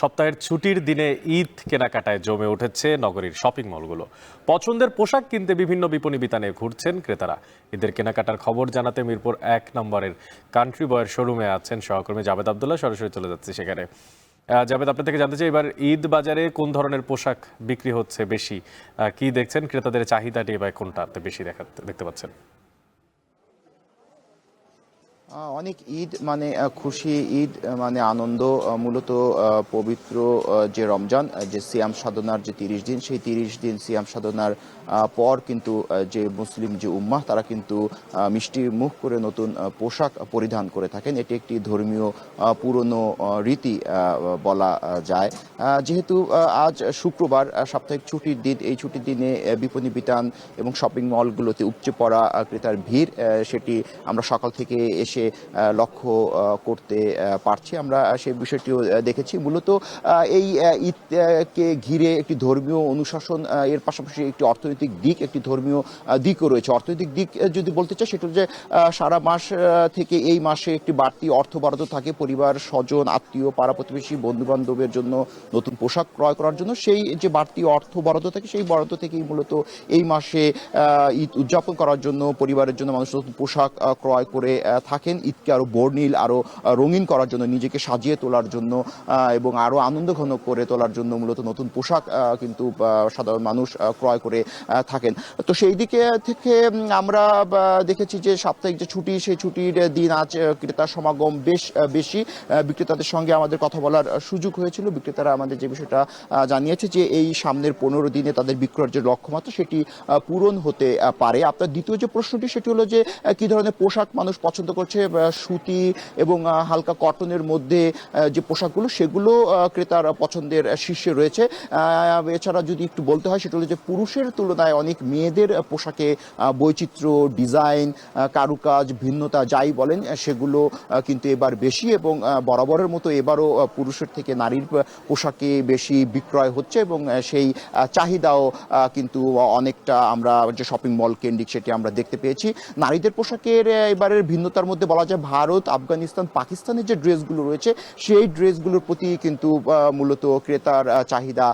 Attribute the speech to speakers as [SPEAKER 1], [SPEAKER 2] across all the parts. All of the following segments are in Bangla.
[SPEAKER 1] সপ্তাহের ছুটির দিনে ঈদ কেনাকাটায় জমে উঠেছে নগরীর শপিং মলগুলো। পছন্দের পোশাক কিনতে বিভিন্ন বিপণী বিতানে ঘুরছেন ক্রেতারা। ঈদের কেনাকাটার খবর জানাতে মিরপুর 1 নম্বরের কান্ট্রি বয়ের শোরুমে আছেন সহকর্মী জাভেদ আবদুল্লাহ। সরাসরি চলে যাচ্ছে সেখানে। জাভেদ, আপনার থেকে জানতে চাই এবার ঈদ বাজারে কোন ধরনের পোশাক বিক্রি হচ্ছে বেশি, কি দেখছেন ক্রেতাদের চাহিদাটি বা কোনটাতে বেশি দেখতে পাচ্ছেন?
[SPEAKER 2] অনেক ঈদ মানে খুশি, ঈদ মানে আনন্দ। মূলত পবিত্র যে রমজান, যে সিয়াম সাধনার যে 30 দিন, সেই 30 দিন সিয়াম সাধনার পর কিন্তু যে মুসলিম যে উম্মাহ তারা কিন্তু মিষ্টি মুখ করে নতুন পোশাক পরিধান করে থাকেন। এটি একটি ধর্মীয় পুরনো রীতি বলা যায়। যেহেতু আজ শুক্রবার, সাপ্তাহিক ছুটির দিন, এই ছুটির দিনে বিপণী বিতান এবং শপিং মলগুলোতে উপচে পড়া ক্রেতার ভিড়, সেটি আমরা সকাল থেকে এসে লক্ষ্য করতে পারছি। আমরা সেই বিষয়টিও দেখেছি। মূলত এই ঈদকে ঘিরে একটি ধর্মীয় অনুশাসন, এর পাশাপাশি একটি অর্থনৈতিক দিক, একটি ধর্মীয় দিকও রয়েছে। অর্থনৈতিক দিক যদি বলতে চাই, সেটা যে সারা মাস থেকে এই মাসে একটি বাড়তি অর্থ বরাদ্দ থাকে পরিবার, স্বজন, আত্মীয়, পাড়া প্রতিবেশী, বন্ধু বান্ধবের জন্য নতুন পোশাক ক্রয় করার জন্য। সেই যে বাড়তি অর্থ বরাদ্দ থাকে, সেই বরাদ্দ থেকেই মূলত এই মাসে ঈদ উদযাপন করার জন্য পরিবারের জন্য মানুষ নতুন পোশাক ক্রয় করে থাকেন। ঈদকে আরো বর্ণিল, আরো রঙিন করার জন্য, নিজেকে সাজিয়ে তোলার জন্য এবং আরো আনন্দঘন করে তোলার জন্য মূলত নতুন পোশাক কিন্তু সাধারণ মানুষ ক্রয় করে থাকেন। তো সেই দিকে থেকে আমরা দেখেছি যে সাপ্তাহিক যে ছুটি, সেই ছুটির দিন আজ ক্রেতার সমাগম বেশ বেশি। বিক্রেতাদের সঙ্গে আমাদের কথা বলার সুযোগ হয়েছিল। বিক্রেতারা আমাদের যে বিষয়টা জানিয়েছে যে এই সামনের 15 দিনে তাদের বিক্রয়ের যে লক্ষ্যমাত্রা, সেটি পূরণ হতে পারে। আপনার দ্বিতীয় যে প্রশ্নটি, সেটি হলো যে কি ধরনের পোশাক মানুষ পছন্দ করছে। সুতি এবং হালকা কটনের মধ্যে যে পোশাকগুলো, সেগুলো ক্রেতার পছন্দের শীর্ষে রয়েছে। এছাড়া যদি একটু বলতে হয়, সেটা হলো যে পুরুষের তুলনায় অনেক মেয়েদের পোশাকে বৈচিত্র্য, ডিজাইন, কারুকাজ, ভিন্নতা যাই বলেন, সেগুলো কিন্তু এবার বেশি এবং বরাবরের মতো এবারও পুরুষের থেকে নারীর পোশাকে বেশি বিক্রয় হচ্ছে এবং সেই চাহিদাও কিন্তু অনেকটা আমরা যে শপিং মল কেন্দ্রিক সেটি আমরা দেখতে পেয়েছি। নারীদের পোশাকের এবারের ভিন্নতার মধ্যে বলা যায় ভারত, আফগানিস্তান, পাকিস্তানের যে ড্রেসগুলো রয়েছে, সেই ড্রেসগুলোর প্রতি কিন্তু মূলত ক্রেতার চাহিদা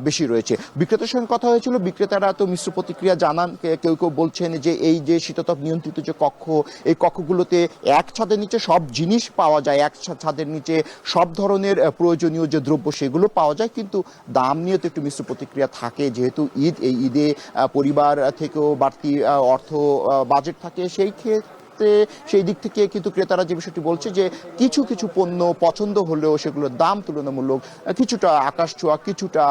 [SPEAKER 2] বেশি রয়েছে। বিক্রেতার সঙ্গে কথা হয়েছিল, বিক্রেতারা তো মিশ্র প্রতিক্রিয়া জানান। কেউ কেউ বলছেন যে এই যে শীততাপ নিয়ন্ত্রিত যে কক্ষ, এই কক্ষগুলোতে এক ছাদের নিচে সব জিনিস পাওয়া যায়, এক ছাদের নিচে সব ধরনের প্রয়োজনীয় যে দ্রব্য সেগুলো পাওয়া যায়, কিন্তু দাম নিয়ে তো একটু মিশ্র প্রতিক্রিয়া থাকে। যেহেতু ঈদ, এই ঈদে পরিবার থেকেও বাড়তি অর্থ বাজেট থাকে, সেই দিক থেকে কিন্তু ক্রেতারা যে বিষয়টি বলছে যে কিছু কিছু পণ্য পছন্দ হলেও সেগুলোর দাম তুলনামূলক কিছুটা আকাশ ছোঁয়া, কিছুটা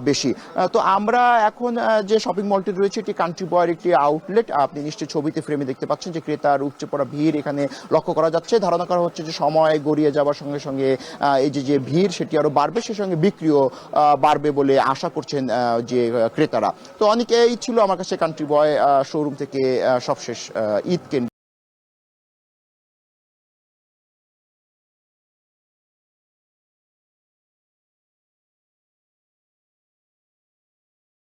[SPEAKER 2] বেশি। তো আমরা এখন যে শপিং মলটি রয়েছে, এটি কান্ট্রি বয়ের একটি আউটলেট। আপনি নিশ্চয়ই ছবিতে ফ্রেমে দেখতে পাচ্ছেন যে ক্রেতার উপচে পড়া ভিড় এখানে লক্ষ্য করা যাচ্ছে। ধারণা করা হচ্ছে যে সময় গড়িয়ে যাওয়ার সঙ্গে সঙ্গে এই যে ভিড়, সেটি আরো বাড়বে, সে সঙ্গে বিক্রিও বাড়বে বলে আশা করছেন যে ক্রেতারা। তো অনেকেই ছিল আমার কাছে কান্ট্রি বয় শোরুম থেকে সবশেষ ঈদ কেন্দ্র।